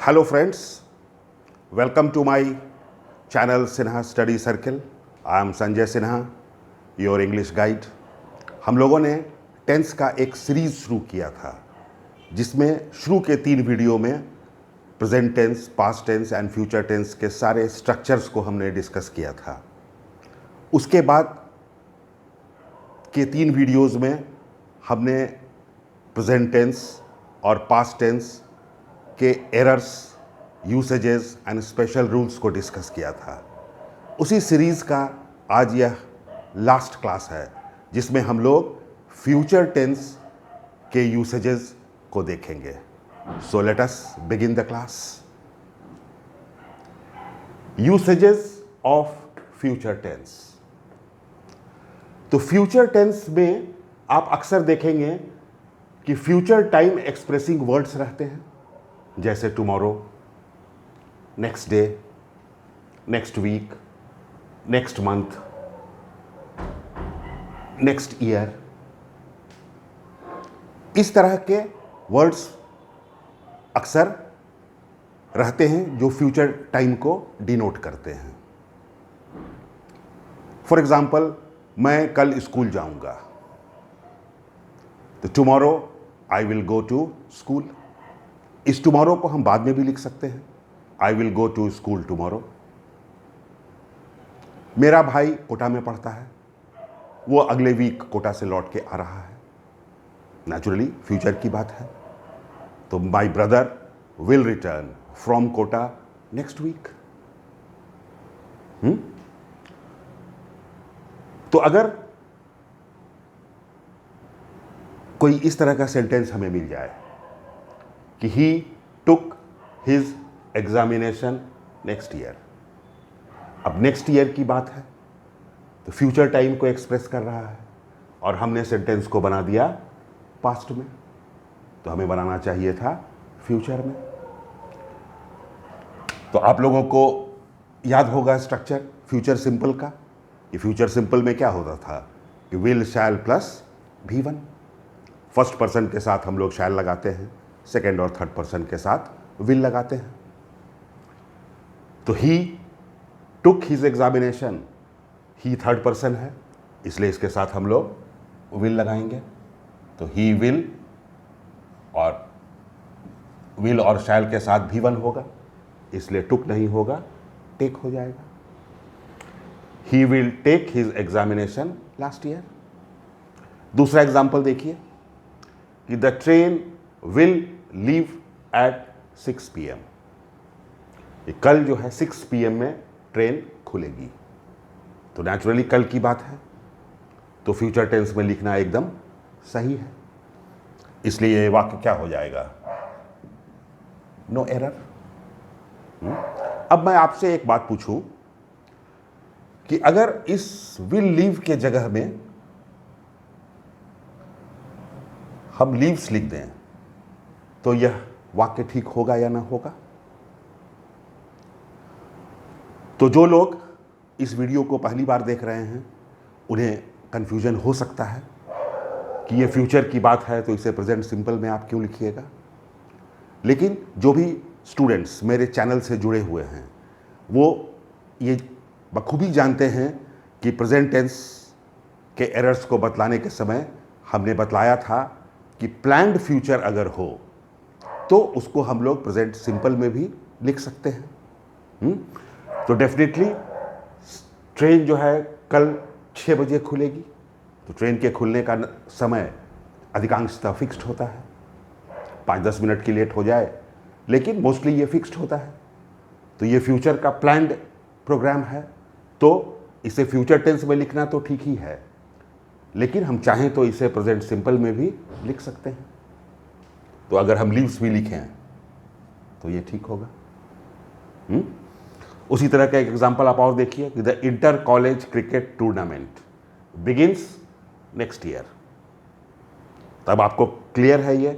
Hello friends, welcome to my channel Sinha Study Circle. I am Sanjay Sinha, your English guide. हम लोगों ने tense का एक series शुरू किया था जिसमें शुरू के 3 वीडियो में present tense, past tense and future tense के सारे स्ट्रक्चर्स को हमने डिस्कस किया था। उसके बाद के 3 वीडियोज़ में हमने प्रेजेंट टेंस और पास्ट टेंस के errors, usages and special rules को डिस्कस किया था। उसी सीरीज़ का आज यह लास्ट क्लास है जिसमें हम लोग फ्यूचर टेंस के यूसेजेस को देखेंगे। So let us begin the class. Usages of future tense. तो फ्यूचर टेंस में आप अक्सर देखेंगे कि फ्यूचर टाइम एक्सप्रेसिंग वर्ड्स रहते हैं, जैसे tomorrow, next day, next week, next month, next year. इस तरह के वर्ड्स अक्सर रहते हैं जो फ्यूचर टाइम को डिनोट करते हैं। फॉर एग्जाम्पल, मैं कल स्कूल जाऊंगा, तो tomorrow I will go to school. इस टुमारो को हम बाद में भी लिख सकते हैं, I will go to school tomorrow. मेरा भाई कोटा में पढ़ता है, वो अगले वीक कोटा से लौट के आ रहा है। नेचुरली फ्यूचर की बात है, तो my brother will return from Kota next week. तो अगर कोई इस तरह का सेंटेंस हमें मिल जाए कि he took his examination next year, अब नेक्स्ट ईयर की बात है तो फ्यूचर टाइम को एक्सप्रेस कर रहा है और हमने सेंटेंस को बना दिया पास्ट में, तो हमें बनाना चाहिए था फ्यूचर में। तो आप लोगों को याद होगा स्ट्रक्चर फ्यूचर सिंपल का। ये फ्यूचर सिंपल में क्या होता था कि will, shell plus V1। First person के साथ हम लोग शैल लगाते हैं, सेकेंड और थर्ड पर्सन के साथ विल लगाते हैं। तो ही टुक हिज एग्जामिनेशन, ही थर्ड पर्सन है इसलिए इसके साथ हम लोग विल लगाएंगे। तो ही विल और शैल के साथ V1 होगा, इसलिए टुक नहीं होगा, टेक हो जाएगा। He will take his examination last year. दूसरा एग्जाम्पल देखिए कि the train will leave at 6 PM। ये कल जो है 6 PM में ट्रेन खुलेगी, तो नेचुरली कल की बात है, तो फ्यूचर टेंस में लिखना एकदम सही है, इसलिए ये वाक्य क्या हो जाएगा, नो एरर। अब मैं आपसे एक बात पूछूं कि अगर इस विल लीव के जगह में हम लीव्स लिख दें तो यह वाक्य ठीक होगा या ना होगा। तो जो लोग इस वीडियो को पहली बार देख रहे हैं उन्हें कंफ्यूजन हो सकता है कि ये फ्यूचर की बात है तो इसे प्रेजेंट सिंपल में आप क्यों लिखिएगा। लेकिन जो भी स्टूडेंट्स मेरे चैनल से जुड़े हुए हैं वो ये बखूबी जानते हैं कि प्रेजेंट टेंस के एरर्स को बतलाने के समय हमने बतलाया था कि प्लान्ड फ्यूचर अगर हो तो उसको हम लोग प्रेजेंट सिंपल में भी लिख सकते हैं। तो डेफिनेटली ट्रेन जो है कल 6 बजे खुलेगी, तो ट्रेन के खुलने का समय अधिकांशतः फिक्स्ड होता है, 5-10 मिनट की लेट हो जाए लेकिन मोस्टली ये फिक्स्ड होता है। तो ये फ्यूचर का प्लान्ड प्रोग्राम है, तो इसे फ्यूचर टेंस में लिखना तो ठीक ही है, लेकिन हम चाहें तो इसे प्रेजेंट सिंपल में भी लिख सकते हैं। तो अगर हम लीव्स भी लिखें तो ये ठीक होगा। उसी तरह का एक एग्जांपल आप और देखिए कि the inter college cricket tournament begins next year. तब आपको क्लियर है ये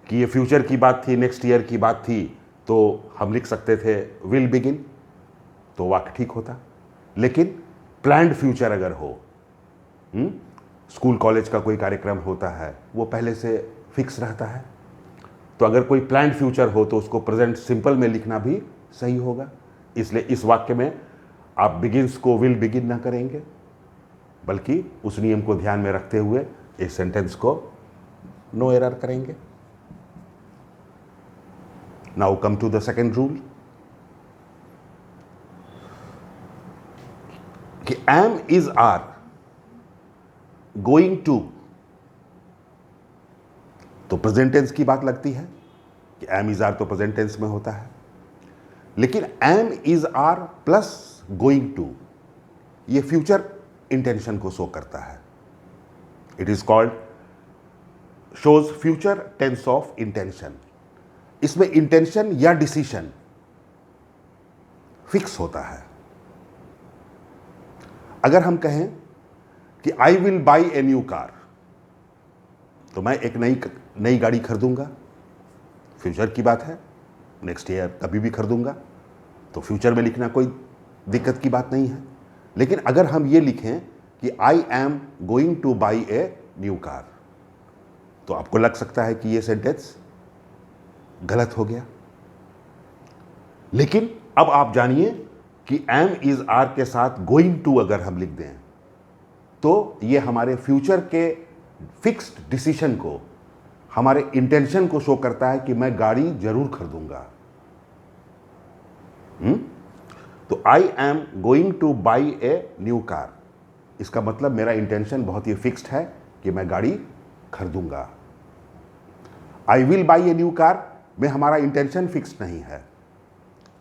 कि ये फ्यूचर की बात थी, नेक्स्ट ईयर की बात थी, तो हम लिख सकते थे विल बिगिन, तो वाक्य ठीक होता। लेकिन प्लान्ड फ्यूचर अगर हो, स्कूल कॉलेज का कोई कार्यक्रम होता है वो पहले से फिक्स रहता है, तो अगर कोई प्लान्ड फ्यूचर हो तो उसको प्रेजेंट सिंपल में लिखना भी सही होगा। इसलिए इस वाक्य में आप बिगिंस को विल बिगिन ना करेंगे, बल्कि उस नियम को ध्यान में रखते हुए इस सेंटेंस को नो एरर करेंगे। Now come to the second rule कि am is are going to, तो प्रेजेंट टेंस की बात लगती है कि एम इज आर तो प्रेजेंट टेंस में होता है, लेकिन am is are plus going to ये फ्यूचर इंटेंशन को शो करता है। It is called shows future tense of intention. इसमें इंटेंशन या डिसीजन फिक्स होता है। अगर हम कहें कि आई will buy a new car, तो मैं एक नई गाड़ी खरीदूंगा, फ्यूचर की बात है, नेक्स्ट ईयर कभी भी खरीदूंगा, तो फ्यूचर में लिखना कोई दिक्कत की बात नहीं है। लेकिन अगर हम ये लिखें कि I am going to buy a new car, तो आपको लग सकता है कि ये सेंटेंस गलत हो गया। लेकिन अब आप जानिए कि एम इज आर के साथ गोइंग टू अगर हम लिख दें तो ये हमारे फ्यूचर के फिक्स्ड डिसीजन को, हमारे इंटेंशन को शो करता है कि मैं गाड़ी जरूर खरीदूंगा। तो आई am going to buy a new car, इसका मतलब मेरा इंटेंशन बहुत ही फिक्स्ड है कि मैं गाड़ी खरीदूंगा। I will buy a new car में हमारा इंटेंशन फिक्स्ड नहीं है,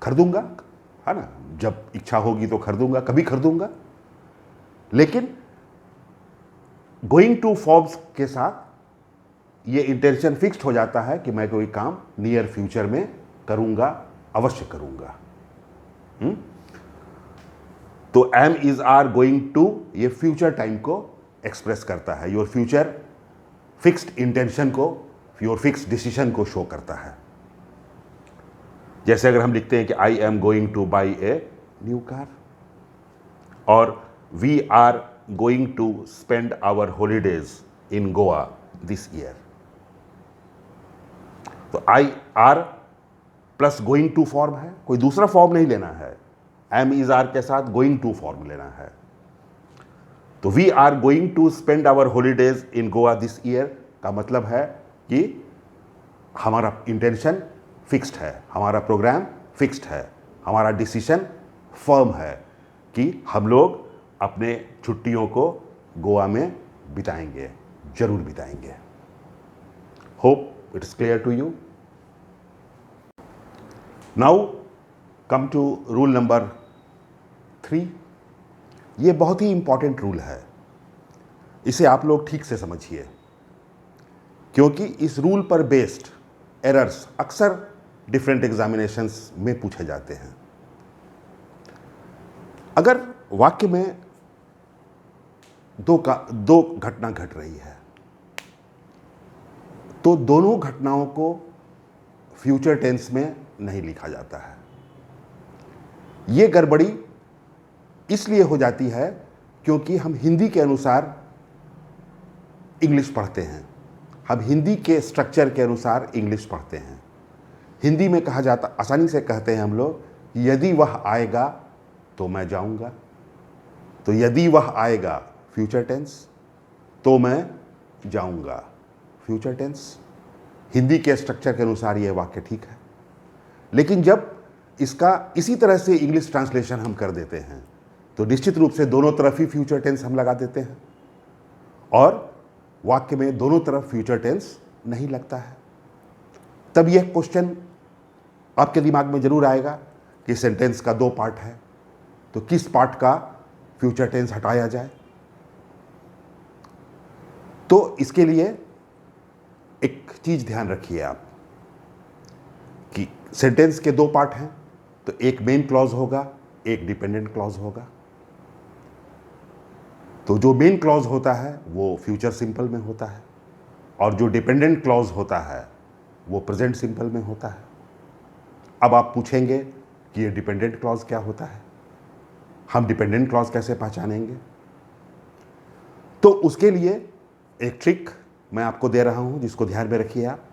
खरीदूंगा, है ना, जब इच्छा होगी तो खरीदूंगा, कभी खरीदूंगा। लेकिन गोइंग टू फॉर्म्स के साथ ये इंटेंशन फिक्स्ड हो जाता है कि मैं कोई काम नियर फ्यूचर में करूंगा, अवश्य करूंगा। तो am is are going to ये फ्यूचर टाइम को एक्सप्रेस करता है, योर फ्यूचर फिक्स्ड इंटेंशन को, योर फिक्स्ड डिसीजन को शो करता है। जैसे अगर हम लिखते हैं कि I am going to buy a new car और we are going to spend our holidays in Goa this year, तो I are plus going to form है, कोई दूसरा फॉर्म नहीं लेना है, एम इज आर के साथ गोइंग टू फॉर्म लेना है। तो we are going to spend our holidays in Goa this year का मतलब है कि हमारा इंटेंशन फिक्स्ड है, हमारा प्रोग्राम फिक्स्ड है, हमारा डिसीजन फर्म है कि हम लोग अपने छुट्टियों को गोवा में बिताएंगे, जरूर बिताएंगे। Hope it's clear to you. Now come to rule number 3। ये बहुत ही इंपॉर्टेंट रूल है, इसे आप लोग ठीक से समझिए, क्योंकि इस रूल पर बेस्ड एरर्स अक्सर डिफरेंट एग्जामिनेशंस में पूछे जाते हैं। अगर वाक्य में दो घटना घट रही है तो दोनों घटनाओं को फ्यूचर टेंस में नहीं लिखा जाता है। यह गड़बड़ी इसलिए हो जाती है क्योंकि हम हिंदी के अनुसार इंग्लिश पढ़ते हैं, हम हिंदी के स्ट्रक्चर के अनुसार इंग्लिश पढ़ते हैं। हिंदी में कहा जाता, आसानी से कहते हैं हम लोग, यदि वह आएगा तो मैं जाऊंगा। तो यदि वह आएगा फ्यूचर टेंस, तो मैं जाऊंगा फ्यूचर टेंस। हिंदी के स्ट्रक्चर के अनुसार यह वाक्य ठीक है। लेकिन जब इसका इसी तरह से इंग्लिश ट्रांसलेशन हम कर देते हैं तो निश्चित रूप से दोनों तरफ ही फ्यूचर टेंस हम लगा देते हैं और वाक्य में दोनों तरफ फ्यूचर टेंस नहीं लगता है। तब यह क्वेश्चन आपके दिमाग में जरूर आएगा कि सेंटेंस का 2 पार्ट है, तो किस पार्ट का फ्यूचर टेंस हटाया जाए। तो इसके लिए एक चीज ध्यान रखिए आप कि सेंटेंस के 2 पार्ट हैं, तो एक मेन क्लॉज होगा, एक डिपेंडेंट क्लॉज होगा। तो जो मेन क्लॉज होता है वो फ्यूचर सिंपल में होता है और जो डिपेंडेंट क्लॉज होता है वो प्रेजेंट सिंपल में होता है। अब आप पूछेंगे कि ये डिपेंडेंट क्लॉज क्या होता है, हम डिपेंडेंट क्लॉज कैसे पहचानेंगे? तो उसके लिए एक ट्रिक मैं आपको दे रहा हूं जिसको ध्यान में रखिए आप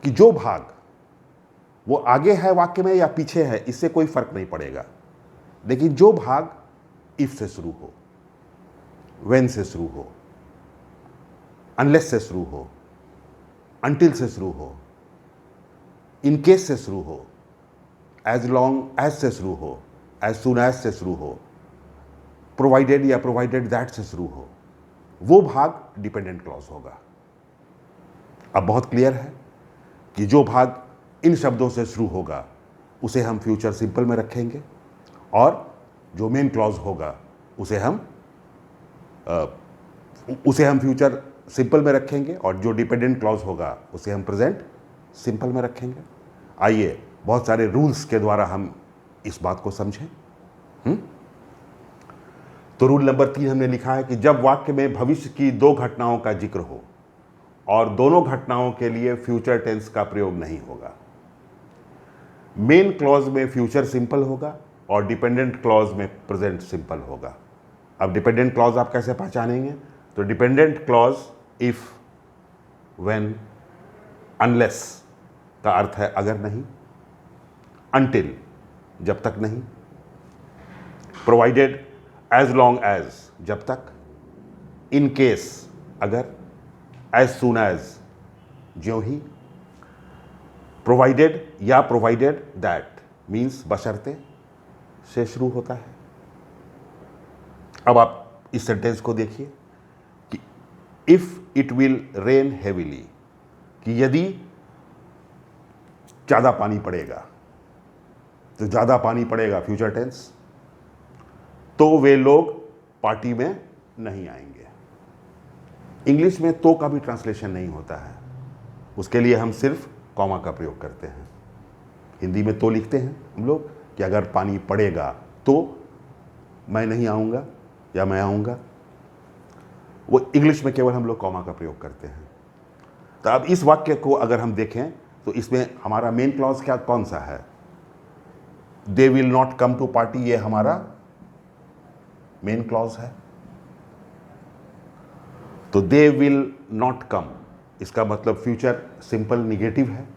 कि जो भाग वो आगे है वाक्य में या पीछे है इससे कोई फर्क नहीं पड़ेगा, लेकिन जो भाग इफ से शुरू हो, व्हेन से शुरू हो, अनलेस से शुरू हो, अनटिल से शुरू हो, इन केस से शुरू हो, एज लॉन्ग एज से शुरू हो, एज सून एज से शुरू हो, प्रोवाइडेड या प्रोवाइडेड दैट से शुरू हो, वो भाग डिपेंडेंट क्लॉज होगा। अब बहुत क्लियर है कि जो भाग इन शब्दों से शुरू होगा उसे हम फ्यूचर सिंपल में रखेंगे, और जो मेन क्लॉज होगा उसे हम फ्यूचर सिंपल में रखेंगे, और जो डिपेंडेंट क्लॉज होगा उसे हम प्रेजेंट सिंपल में रखेंगे। आइए बहुत सारे रूल्स के द्वारा हम इस बात को समझें। तो रूल नंबर 3 हमने लिखा है कि जब वाक्य में भविष्य की 2 घटनाओं का जिक्र हो और दोनों घटनाओं के लिए फ्यूचर टेंस का प्रयोग नहीं होगा, मेन क्लॉज में फ्यूचर सिंपल होगा और डिपेंडेंट क्लॉज में प्रेजेंट सिंपल होगा। अब डिपेंडेंट क्लॉज आप कैसे पहचानेंगे? तो dependent clause if, when, unless का अर्थ है अगर नहीं, अनटिल जब तक नहीं, प्रोवाइडेड एज लॉन्ग एज जब तक, इन केस अगर, एज सून एज ज्यों ही, प्रोवाइडेड या प्रोवाइडेड दैट मीन्स बशर्ते से शुरू होता है। अब आप इस सेंटेंस को देखिए कि if it will rain heavily, कि यदि ज़्यादा पानी पड़ेगा, तो ज़्यादा पानी पड़ेगा फ्यूचर टेंस, तो वे लोग पार्टी में नहीं आएंगे। इंग्लिश में तो का भी ट्रांसलेशन नहीं होता है, उसके लिए हम सिर्फ कॉमा का प्रयोग करते हैं। हिंदी में तो लिखते हैं हम लोग कि अगर पानी पड़ेगा तो मैं नहीं आऊँगा या मैं आऊँगा, वो इंग्लिश में केवल हम लोग कॉमा का प्रयोग करते हैं। तो अब इस वाक्य को अगर हम देखें तो इसमें हमारा मेन क्लॉज क्या कौन सा है? They will not come to party, ये हमारा मेन क्लॉज है। तो दे विल नॉट कम, इसका मतलब फ्यूचर सिंपल निगेटिव है,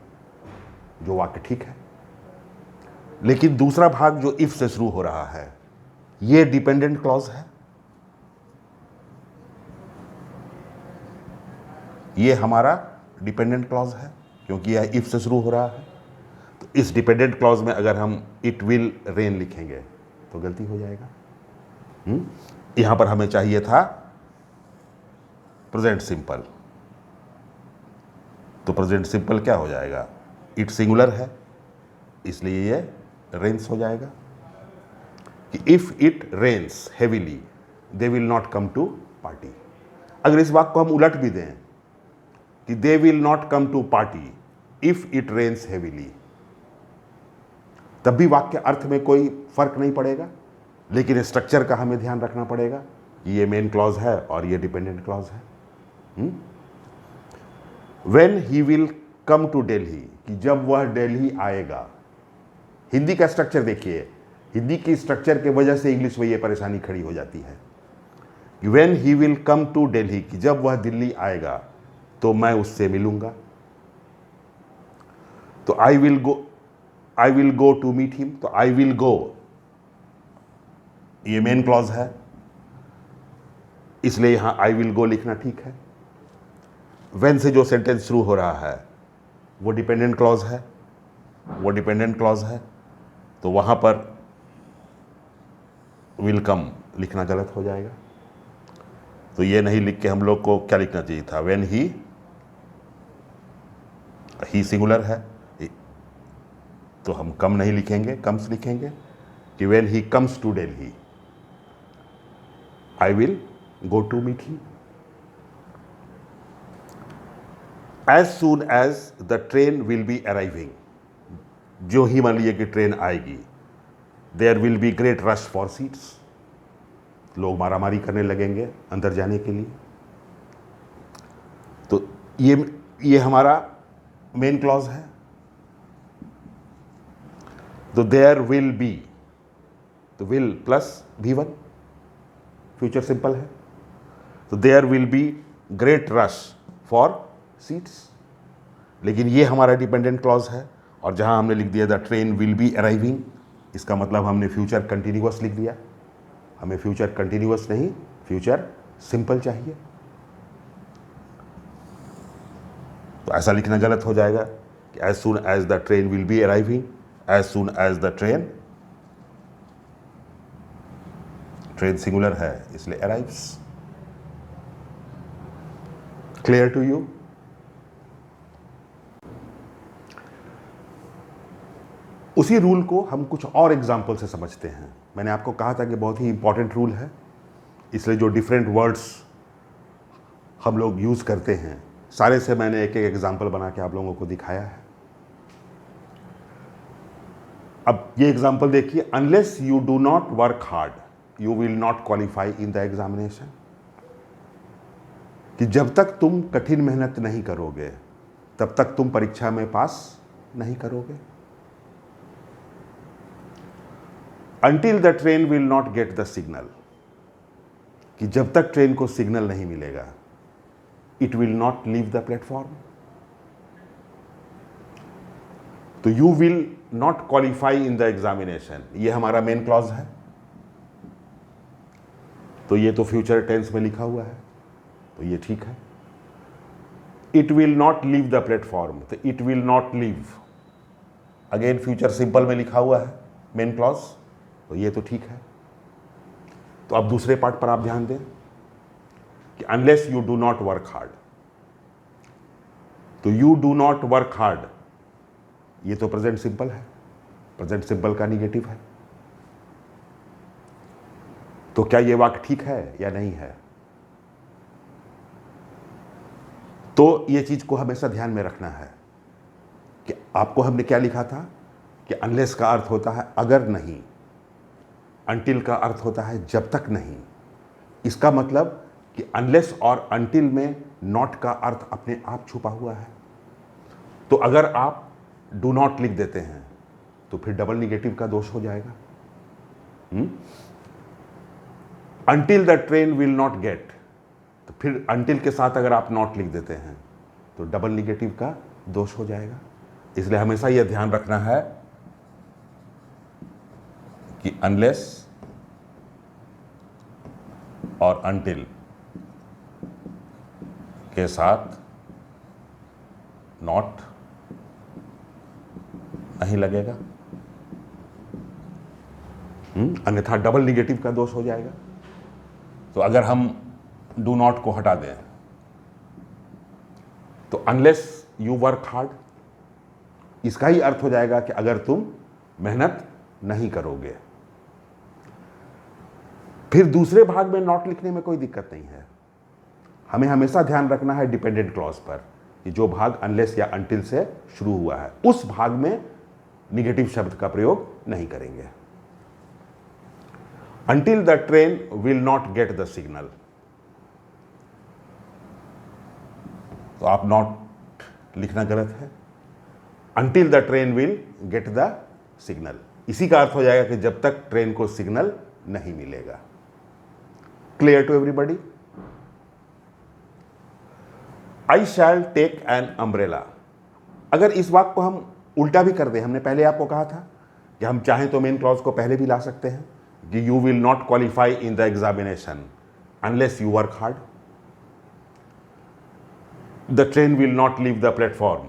जो वाक्य ठीक है। लेकिन दूसरा भाग जो इफ से शुरू हो रहा है ये डिपेंडेंट क्लॉज है, ये हमारा डिपेंडेंट क्लॉज है क्योंकि यह इफ से शुरू हो रहा है। तो इस डिपेंडेंट क्लॉज में अगर हम इट विल रेन लिखेंगे तो गलती हो जाएगा। यहां पर हमें चाहिए था प्रेजेंट सिंपल, तो प्रेजेंट सिंपल क्या हो जाएगा? इट सिंगुलर है इसलिए ये रेन्स हो जाएगा कि if it rains heavily they will not come to party. अगर इस वाक्य को हम उलट भी दें कि they will not come to party if it rains heavily, तब भी वाक्य अर्थ में कोई फर्क नहीं पड़ेगा, लेकिन स्ट्रक्चर का हमें ध्यान रखना पड़ेगा कि ये मेन क्लॉज है और ये डिपेंडेंट क्लॉज है। When he will come to Delhi, कि जब वह दिल्ली आएगा। हिंदी का स्ट्रक्चर देखिए, हिंदी की स्ट्रक्चर के वजह से इंग्लिश में ये परेशानी खड़ी हो जाती है कि when he will come to Delhi, कि जब वह दिल्ली आएगा तो मैं उससे मिलूंगा। तो I will go to meet him, तो आई विल गो ये मेन क्लॉज है इसलिए यहां आई विल गो लिखना ठीक है। व्हेन से जो सेंटेंस शुरू हो रहा है वो डिपेंडेंट क्लॉज है, तो वहां पर विल कम लिखना गलत हो जाएगा। तो ये नहीं लिख के हम लोग को क्या लिखना चाहिए था? व्हेन ही सिंगुलर है तो हम कम नहीं लिखेंगे, कम्स लिखेंगे कि when he comes to Delhi I will go to meet him. As soon as the train will be arriving, जो ही मान लीजिए कि ट्रेन आएगी, there will be great rush for seats, लोग मारामारी करने लगेंगे अंदर जाने के लिए। तो ये हमारा मेन क्लॉज है। तो देयर विल बी, तो will plus V1 future simple है, तो there will be great rush for seats. लेकिन ये हमारा डिपेंडेंट क्लॉज है, और जहाँ हमने लिख दिया the train will be arriving, इसका मतलब हमने फ्यूचर कंटिन्यूअस लिख दिया। हमें फ्यूचर कंटिन्यूअस नहीं, फ्यूचर सिंपल चाहिए। तो ऐसा लिखना गलत हो जाएगा कि as soon as the train will be arriving, as soon as the train, train singular है इसलिए अराइव्स। Clear to you? उसी रूल को हम कुछ और एग्जाम्पल से समझते हैं। मैंने आपको कहा था कि बहुत ही इंपॉर्टेंट रूल है, इसलिए जो डिफरेंट वर्ड्स हम लोग यूज़ करते हैं सारे से मैंने एक एक एग्जाम्पल बना के आप लोगों को दिखाया है। अब ये एग्जाम्पल देखिए, unless you do not work hard you will not qualify in the examination, कि जब तक तुम कठिन मेहनत नहीं करोगे तब तक तुम परीक्षा में पास नहीं करोगे। Until the train will not get the signal, कि जब तक ट्रेन को सिग्नल नहीं मिलेगा, it will not leave the platform, तो you will not qualify in the examination, ये हमारा मेन क्लॉज है। तो ये तो फ्यूचर टेंस में लिखा हुआ है, तो ये ठीक है। It will not leave the platform, तो it will not leave, again future simple में लिखा हुआ है मेन क्लॉज, तो ये तो ठीक है। तो अब दूसरे पार्ट पर आप ध्यान दें कि unless you do not work hard, तो you do not work hard ये तो प्रेजेंट सिंपल है, प्रेजेंट सिंपल का निगेटिव है। तो क्या ये वाक्य ठीक है या नहीं है? तो ये चीज को हमेशा ध्यान में रखना है कि आपको हमने क्या लिखा था कि अनलेस का अर्थ होता है अगर नहीं, अनटिल का अर्थ होता है जब तक नहीं। इसका मतलब कि अनलेस और अनटिल में नॉट का अर्थ अपने आप छुपा हुआ है। तो अगर आप डू नॉट लिख देते हैं तो फिर डबल निगेटिव का दोष हो जाएगा। Until the train will not gate, तो फिर अनटिल के साथ अगर आप नॉट लिख देते हैं तो डबल निगेटिव का दोष हो जाएगा। इसलिए हमेशा यह ध्यान रखना है कि अनलेस और अनटिल के साथ नॉट नहीं लगेगा, अन्यथा डबल निगेटिव का दोष हो जाएगा। तो अगर हम डू नॉट को हटा दें तो अनलेस यू वर्क हार्ड, इसका ही अर्थ हो जाएगा कि अगर तुम मेहनत नहीं करोगे। फिर दूसरे भाग में नॉट लिखने में कोई दिक्कत नहीं है। हमें हमेशा ध्यान रखना है डिपेंडेंट क्लॉज पर कि जो भाग अनलेस या अनटिल से शुरू हुआ है उस भाग में निगेटिव शब्द का प्रयोग नहीं करेंगे। Until the train will not get the signal, तो आप नॉट लिखना गलत है। Until the train will get the signal, इसी का अर्थ हो जाएगा कि जब तक ट्रेन को सिग्नल नहीं मिलेगा। Clear to everybody? I shall take an umbrella, अगर इस वाक्य को हम उल्टा भी कर दें, हमने पहले आपको कहा था कि हम चाहें तो मेन क्लॉज को पहले भी ला सकते हैं कि you will not qualify in the examination unless you work hard, the train will not leave the platform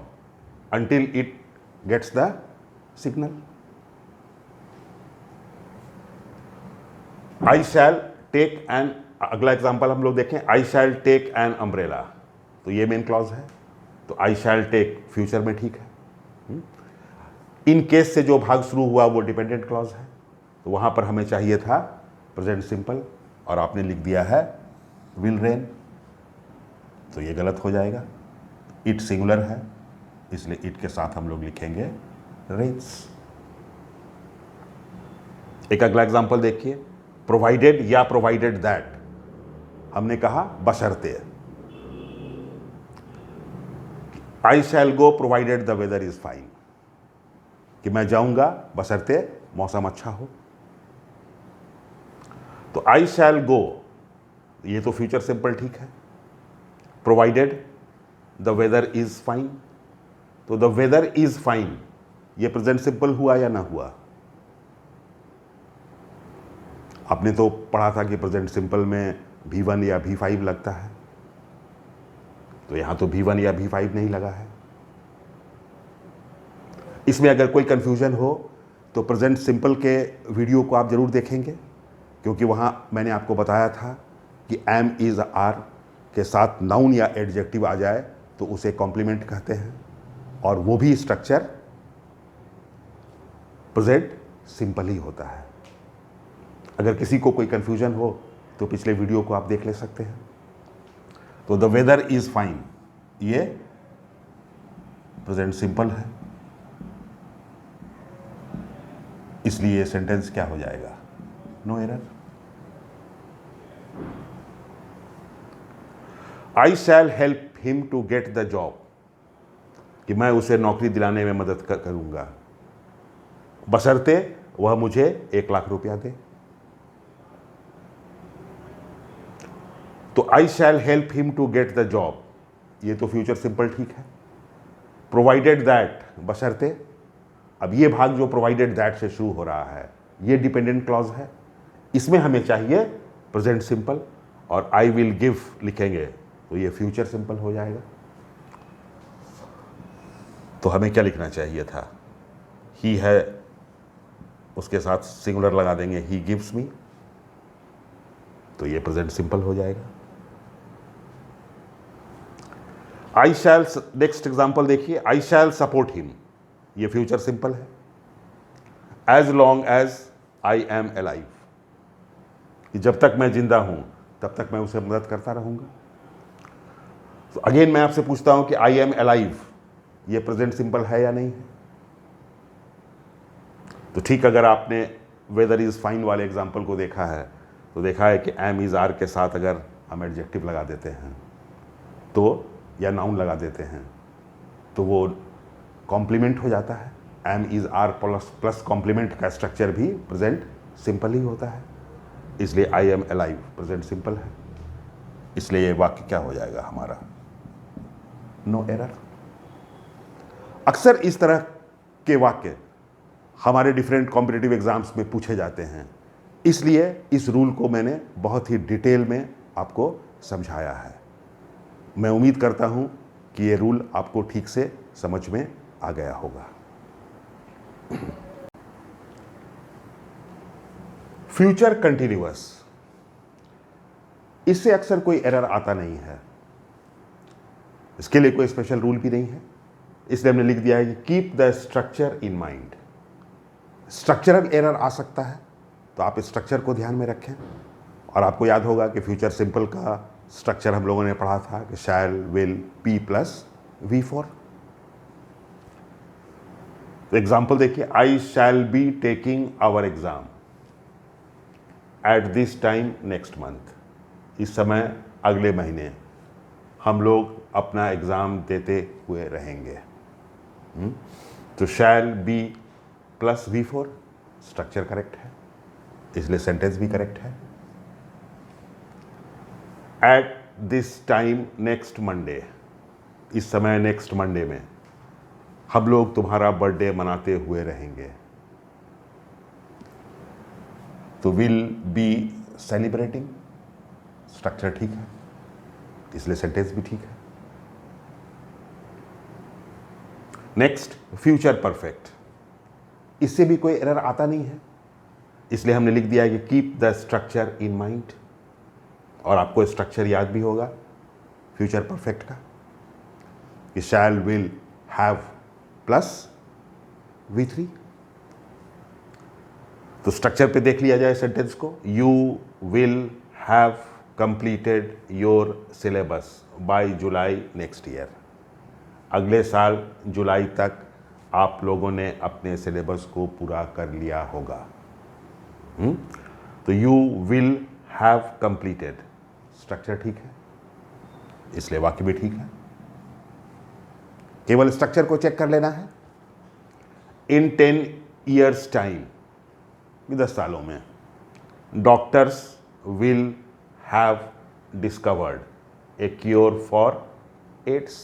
until it gets the signal. I shall take an, अगला एग्जाम्पल हम लोग देखें, I shall take an umbrella, तो ये main clause है, तो I shall take future में ठीक है। इन केस से जो भाग शुरू हुआ वो डिपेंडेंट क्लॉज है, तो वहाँ पर हमें चाहिए था प्रेजेंट सिंपल और आपने लिख दिया है विल रेन, तो ये गलत हो जाएगा। इट सिंगुलर है इसलिए इट के साथ हम लोग लिखेंगे रेन्स। एक अगला एग्जांपल देखिए, प्रोवाइडेड या प्रोवाइडेड दैट, हमने कहा बशर्ते, I shall go provided the weather is fine, कि मैं जाऊंगा बशर्ते मौसम अच्छा हो। तो आई शैल गो, ये तो फ्यूचर सिंपल ठीक है। Provided the weather is fine, तो द वेदर इज फाइन, ये प्रेजेंट सिंपल हुआ या ना हुआ? आपने तो पढ़ा था कि प्रेजेंट सिंपल में V1 या V5 लगता है, तो यहां तो V1 या V5 नहीं लगा है। इसमें अगर कोई कंफ्यूजन हो तो प्रेजेंट सिंपल के वीडियो को आप जरूर देखेंगे, क्योंकि वहां मैंने आपको बताया था कि एम इज आर के साथ नाउन या एडजेक्टिव आ जाए तो उसे कॉम्प्लीमेंट कहते हैं, और वो भी स्ट्रक्चर प्रेजेंट सिंपल ही होता है। अगर किसी को कोई कंफ्यूजन हो तो पिछले वीडियो को आप देख ले सकते हैं। तो द वेदर इज फाइन, ये प्रेजेंट सिंपल है, इसलिए सेंटेंस क्या हो जाएगा? No error. I shall help him to get the job, कि मैं उसे नौकरी दिलाने में मदद करूंगा, बशर्ते वह मुझे 1 लाख रुपया दे। तो I shall help him to get the job, ये तो फ्यूचर सिंपल ठीक है। प्रोवाइडेड दैट, बशर्ते, अब ये भाग जो प्रोवाइडेड दैट से शुरू हो रहा है ये डिपेंडेंट क्लॉज है, इसमें हमें चाहिए प्रेजेंट सिंपल, और आई विल गिव लिखेंगे तो ये फ्यूचर सिंपल हो जाएगा। तो हमें क्या लिखना चाहिए था? ही है, उसके साथ सिंगुलर लगा देंगे, ही गिव्स मी, तो ये प्रेजेंट सिंपल हो जाएगा। आई शैल, नेक्स्ट एग्जांपल देखिए, आई शैल सपोर्ट हिम, ये फ्यूचर सिंपल है। As long as I am alive, जब तक मैं जिंदा हूं तब तक मैं उसे मदद करता रहूंगा। तो अगेन मैं आपसे पूछता हूं कि आई एम अलाइव ये प्रेजेंट सिंपल है या नहीं है? तो ठीक, अगर आपने वेदर इज फाइन वाले एग्जांपल को देखा है तो देखा है कि एम इज आर के साथ अगर हम एडजेक्टिव लगा देते हैं तो, या नाउन लगा देते हैं तो वो कॉम्प्लीमेंट हो जाता है। Am is are plus complement का स्ट्रक्चर भी प्रेजेंट सिंपल ही होता है, इसलिए I am alive present simple है, इसलिए ये वाक्य क्या हो जाएगा हमारा? No error. अक्सर इस तरह के वाक्य हमारे डिफरेंट कॉम्पिटिटिव एग्जाम्स में पूछे जाते हैं, इसलिए इस रूल को मैंने बहुत ही डिटेल में आपको समझाया है। मैं उम्मीद करता हूं कि ये रूल आपको ठीक से समझ में आ गया होगा। फ्यूचर कंटिन्यूअस, इससे अक्सर कोई एरर आता नहीं है, इसके लिए कोई स्पेशल रूल भी नहीं है, इसलिए हमने लिख दिया है कि keep the structure in mind. Structural error आ सकता है तो आप स्ट्रक्चर को ध्यान में रखें, और आपको याद होगा कि फ्यूचर सिंपल का स्ट्रक्चर हम लोगों ने पढ़ा था कि शैल, विल, पी प्लस V4। तो एग्जाम्पल देखिए, I shall be taking our exam at this time next month, इस समय अगले महीने हम लोग अपना एग्जाम देते हुए रहेंगे। तो shall be plus V4 structure correct है, इसलिए सेंटेंस भी करेक्ट है। Eight this time next Monday, इस समय नेक्स्ट मंडे में हम लोग तुम्हारा बर्थडे मनाते हुए रहेंगे, तो विल बी सेलिब्रेटिंग स्ट्रक्चर ठीक है, इसलिए सेंटेंस भी ठीक है। नेक्स्ट, फ्यूचर परफेक्ट, इससे भी कोई एरर आता नहीं है, इसलिए हमने लिख दिया है कि keep the structure in mind, और आपको स्ट्रक्चर याद भी होगा फ्यूचर परफेक्ट का कि शैल, विल, हैव प्लस V3। तो स्ट्रक्चर पे देख लिया जाए सेंटेंस को, you will have completed your syllabus by July next year, अगले साल जुलाई तक आप लोगों ने अपने सिलेबस को पूरा कर लिया होगा। तो you will have completed structure ठीक है, इसलिए वाक्य भी ठीक है। केवल स्ट्रक्चर को चेक कर लेना है। इन 10 ईयर्स टाइम, 10 सालों में, doctors will have discovered a cure for AIDS,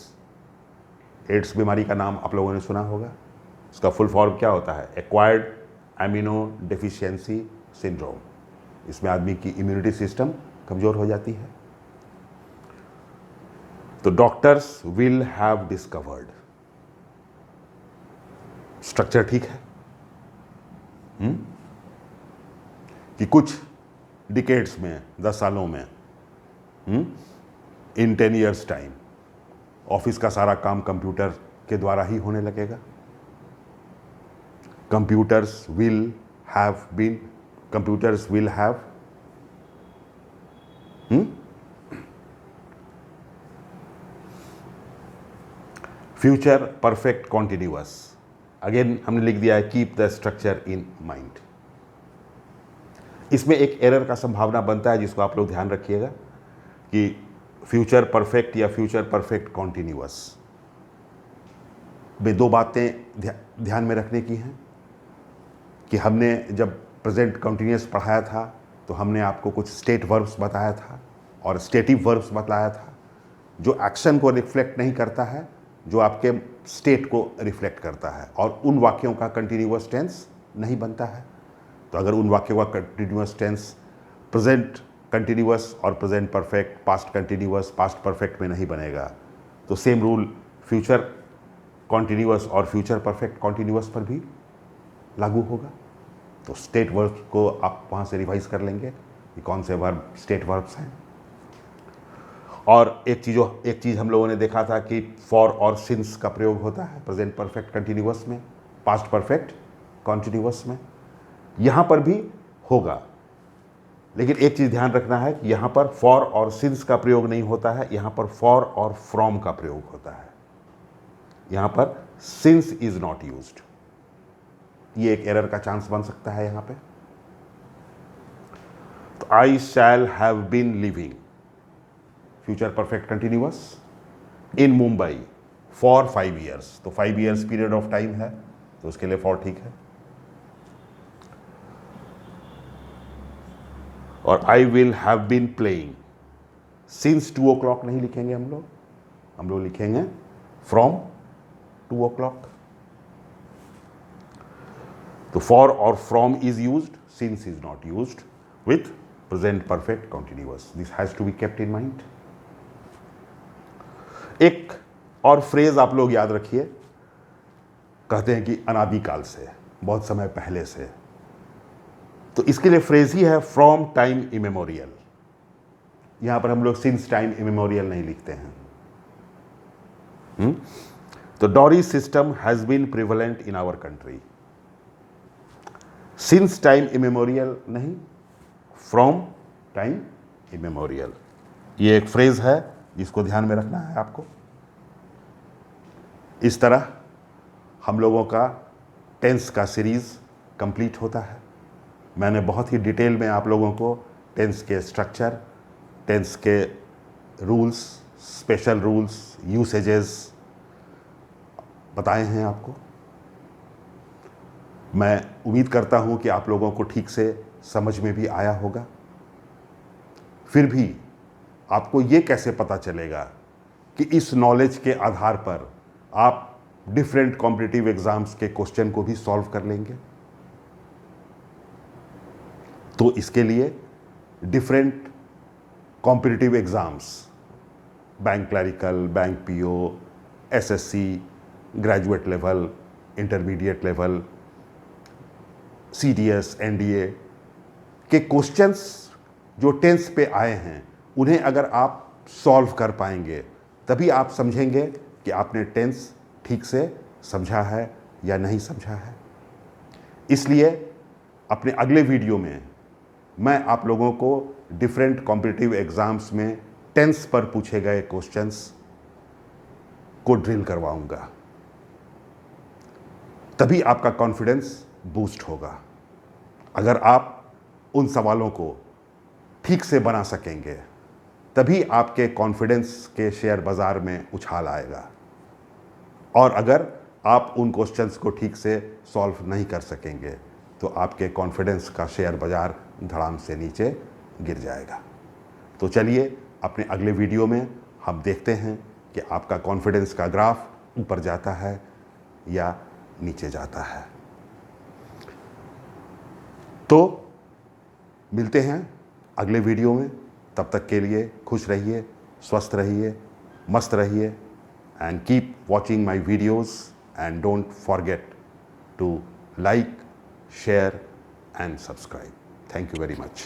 AIDS बीमारी का नाम आप लोगों ने सुना होगा। उसका फुल फॉर्म क्या होता है? Acquired amino deficiency syndrome. इसमें आदमी की इम्यूनिटी सिस्टम कमज़ोर हो जाती है। तो doctors will have discovered, structure ठीक है कि कुछ डिकेड्स में, 10 सालों में, इन 10 years टाइम ऑफिस का सारा काम कंप्यूटर के द्वारा ही होने लगेगा। Computers will have future perfect continuous. Again हमने लिख दिया है keep the structure in mind. इसमें एक एरर का संभावना बनता है जिसको आप लोग ध्यान रखिएगा कि फ्यूचर परफेक्ट या फ्यूचर परफेक्ट कॉन्टिन्यूअस में दो बातें ध्यान में रखने की हैं कि हमने जब प्रेजेंट कॉन्टिन्यूअस पढ़ाया था तो हमने आपको कुछ स्टेट वर्ब्स बताया था और स्टेटिव वर्ब्स बताया था, जो एक्शन को रिफ्लेक्ट नहीं करता है, जो आपके स्टेट को रिफ्लेक्ट करता है, और उन वाक्यों का कंटिन्यूअस टेंस नहीं बनता है। तो अगर उन वाक्यों का कंटिन्यूअस टेंस प्रेजेंट कंटिन्यूअस और present perfect, past continuous, past perfect में नहीं बनेगा, तो सेम रूल फ्यूचर कॉन्टिन्यूअस और फ्यूचर परफेक्ट कॉन्टिन्यूअस पर भी लागू होगा। तो स्टेट वर्ब्स को आप वहाँ से रिवाइज कर लेंगे कि कौन से वर्ब स्टेट वर्ब्स हैं। और एक चीज़ हम लोगों ने देखा था कि फॉर और सिंस का प्रयोग होता है प्रेजेंट परफेक्ट कंटिन्यूअस में, पास्ट परफेक्ट कॉन्टिन्यूअस में। यहाँ पर भी होगा, लेकिन एक चीज़ ध्यान रखना है कि यहाँ पर फॉर और सिंस का प्रयोग नहीं होता है, यहाँ पर फॉर और फ्रॉम का प्रयोग होता है। यहाँ पर सिंस इज नॉट यूज्ड। ये एक एरर का चांस बन सकता है यहाँ पे। तो I shall have been living, future perfect continuous, in Mumbai for 5 years। तो 5 years पीरियड ऑफ टाइम है, तो उसके लिए फॉर ठीक है। और I will have been playing, since 2 o'clock नहीं लिखेंगे हम लोग लिखेंगे फ्रॉम 2 o'clock। तो फॉर और from is used, since is not used with present perfect continuous. This has to be kept in mind. एक और फ्रेज आप लोग याद रखिए, कहते हैं कि अनादिकाल से, बहुत समय पहले से। तो इसके लिए फ्रेज ही है फ्रॉम टाइम इमेमोरियल। यहां पर हम लोग सिंस टाइम इमेमोरियल नहीं लिखते हैं। तो dowry system has been prevalent in our country, since time immemorial नहीं, फ्रॉम टाइम इमेमोरियल। ये एक फ्रेज है जिसको ध्यान में रखना है आपको। इस तरह हम लोगों का टेंस का सीरीज कंप्लीट होता है। मैंने बहुत ही डिटेल में आप लोगों को टेंस के स्ट्रक्चर, टेंस के रूल्स, स्पेशल रूल्स, यूसेजेस बताए हैं आपको। मैं उम्मीद करता हूं कि आप लोगों को ठीक से समझ में भी आया होगा। फिर भी आपको ये कैसे पता चलेगा कि इस नॉलेज के आधार पर आप डिफरेंट कॉम्पिटिटिव एग्जाम्स के क्वेश्चन को भी सॉल्व कर लेंगे? तो इसके लिए different competitive exams, bank clerical, bank PO, SSC, graduate level, intermediate level, CDS, NDA के क्वेश्चंस जो टेंस पे आए हैं, उन्हें अगर आप सॉल्व कर पाएंगे तभी आप समझेंगे कि आपने टेंस ठीक से समझा है या नहीं समझा है। इसलिए अपने अगले वीडियो में मैं आप लोगों को डिफरेंट कॉम्पिटिटिव एग्जाम्स में टेंस पर पूछे गए क्वेश्चंस को ड्रिल करवाऊंगा, तभी आपका कॉन्फिडेंस बूस्ट होगा। अगर आप उन सवालों को ठीक से बना सकेंगे तभी आपके कॉन्फिडेंस के शेयर बाजार में उछाल आएगा। और अगर आप उन क्वेश्चंस को ठीक से सॉल्व नहीं कर सकेंगे तो आपके कॉन्फिडेंस का शेयर बाजार धड़ाम से नीचे गिर जाएगा। तो चलिए अपने अगले वीडियो में हम देखते हैं कि आपका कॉन्फिडेंस का ग्राफ ऊपर जाता है या नीचे जाता है। तो मिलते हैं अगले वीडियो में, तब तक के लिए खुश रहिए, स्वस्थ रहिए, मस्त रहिए, and keep watching my videos and don't forget to like, share and subscribe. Thank you very much.